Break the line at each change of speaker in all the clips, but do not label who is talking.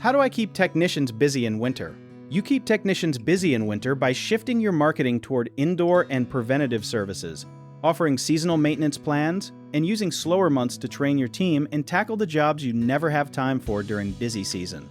How do I keep technicians busy in winter? You keep technicians busy in winter by shifting your marketing toward indoor and preventative services, offering seasonal maintenance plans, and using slower months to train your team and tackle the jobs you never have time for during busy season.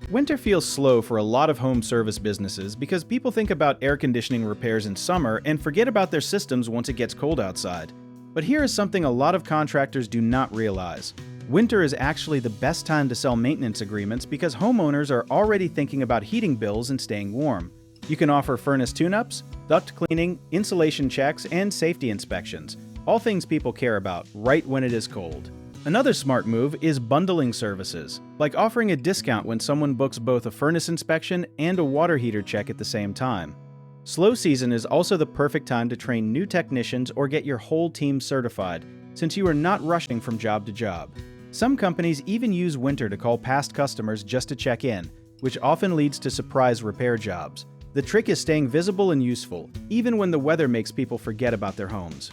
Winter feels slow for a lot of home service businesses because people think about air conditioning repairs in summer and forget about their systems once it gets cold outside. But here is something a lot of contractors do not realize. Winter is actually the best time to sell maintenance agreements because homeowners are already thinking about heating bills and staying warm. You can offer furnace tune-ups, duct cleaning, insulation checks, and safety inspections, all things people care about right when it is cold. Another smart move is bundling services, like offering a discount when someone books both a furnace inspection and a water heater check at the same time. Slow season is also the perfect time to train new technicians or get your whole team certified, since you are not rushing from job to job. Some companies even use winter to call past customers just to check in, which often leads to surprise repair jobs. The trick is staying visible and useful, even when the weather makes people forget about their homes.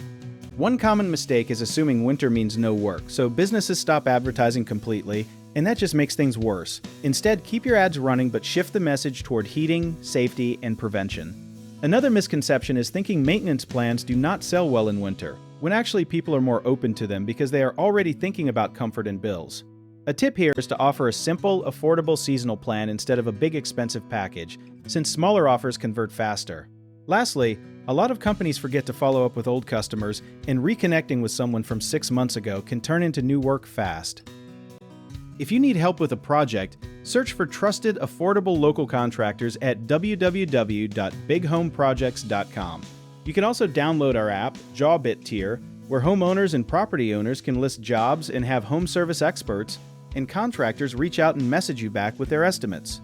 One common mistake is assuming winter means no work, so businesses stop advertising completely, and that just makes things worse. Instead, keep your ads running but shift the message toward heating, safety, and prevention. Another misconception is thinking maintenance plans do not sell well in winter, when actually people are more open to them because they are already thinking about comfort and bills. A tip here is to offer a simple, affordable seasonal plan instead of a big expensive package, since smaller offers convert faster. Lastly, a lot of companies forget to follow up with old customers, and reconnecting with someone from 6 months ago can turn into new work fast. If you need help with a project, search for trusted, affordable local contractors at www.bighomeprojects.com. You can also download our app, Jawbit Tier, where homeowners and property owners can list jobs and have home service experts, and contractors reach out and message you back with their estimates.